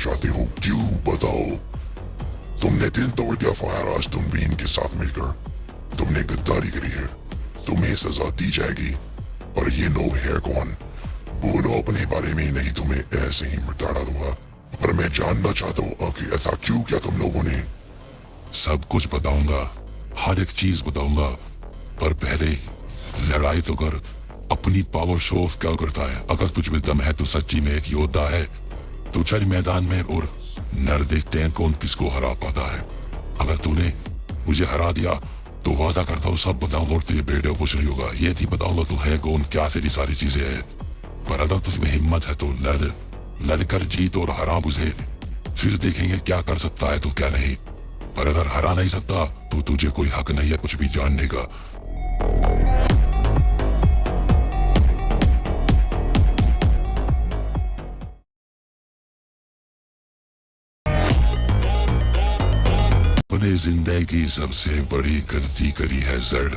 चाहते हो, क्यों बताओ? तुमने दिल तोड़ दिया फयाज तुमबीन के साथ मिलकर। तुमने गद्दारी करी है, तुम्हें सजा दी जाएगी। पर ये नो है कौन? बोलो अपने बारे में, नहीं तुम्हें ऐसे ही मिटा दूंगा। पर मैं जानना चाहता हूँ कि ऐसा क्यों किया तुम लोगों ने? सब कुछ बताऊंगा, हर एक चीज बताऊंगा, पर पहले लड़ाई तो कर। अपनी पावर शो ऑफ क्या करता है? अगर तुझ में दम है तो सच्ची में एक योद्धा है। तो चल मैदान में और नर देखते हैं कौन किसको हरा पाता है। अगर तूने मुझे हरा दिया तो वादा करता हूँ सब बताऊंगा और तेरे बेटे को कुछ नहीं होगा। ये नहीं बताऊंगा तू है कौन, क्या तेरी सारी चीजें हैं। पर अगर तुझमें हिम्मत है तो लड़ कर जीत और हरा मुझे, फिर देखेंगे क्या कर सकता है तो क्या नहीं। पर अगर हरा नहीं सकता तो तुझे कोई हक नहीं है कुछ भी जानने का। अपने जिंदगी सबसे बड़ी गलती करी है जड़,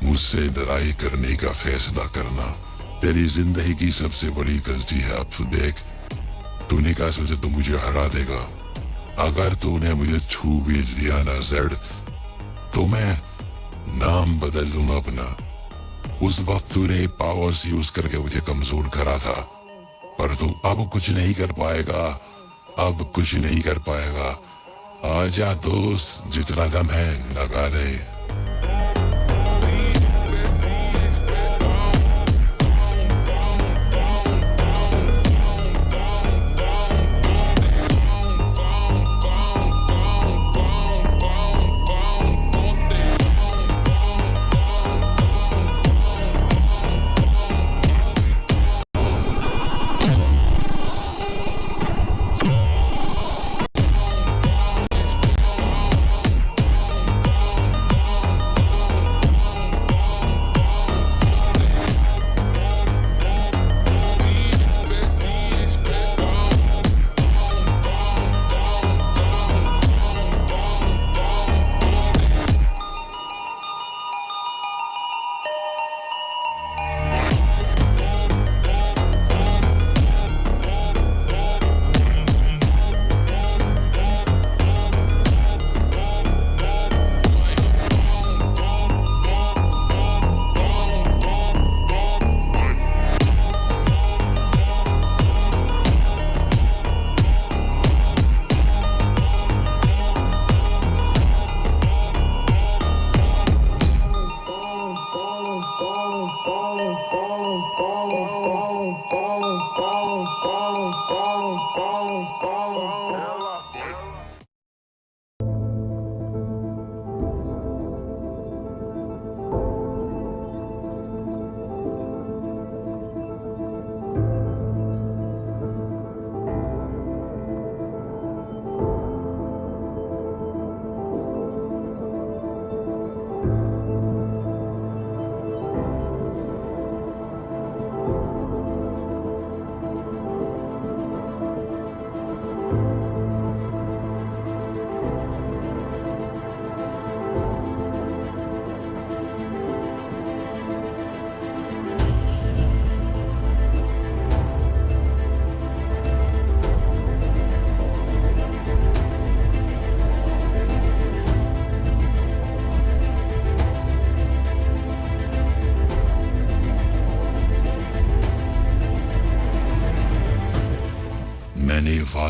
मुझसे लड़ाई करने का फैसला करना। तेरी जिंदगी की सबसे बड़ी गलती है। अब देख, तूने कहा सोचा तो मुझे हरा देगा। अगर तूने मुझे छू भी लिया ना जड़, तो मैं नाम बदल लूंगा अपना। उस वक्त तूने पावर्स यूज करके मुझे कमजोर करा था, पर तू अब कुछ नहीं कर पाएगा, अब कुछ नहीं कर पाएगा। आजा दोस्त, जितना दम है लगा ले।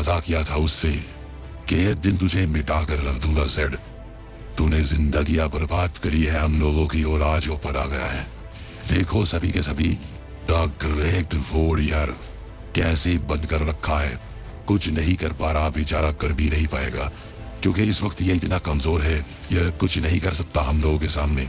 वादा किया था उससे कि एक दिन तुझे मिटा कर रख दूंगा जेड। तूने जिंदगियां बर्बाद करी है हम लोगों की और आज ऊपर आ गया है। देखो सभी के सभी द ग्रेट वॉरियर कैसे बंद कर रखा है। कुछ नहीं कर पा रहा, बेचारा कर भी नहीं पाएगा क्योंकि इस वक्त ये इतना कमजोर है, यह कुछ नहीं कर सकता हम लोगों के सामने।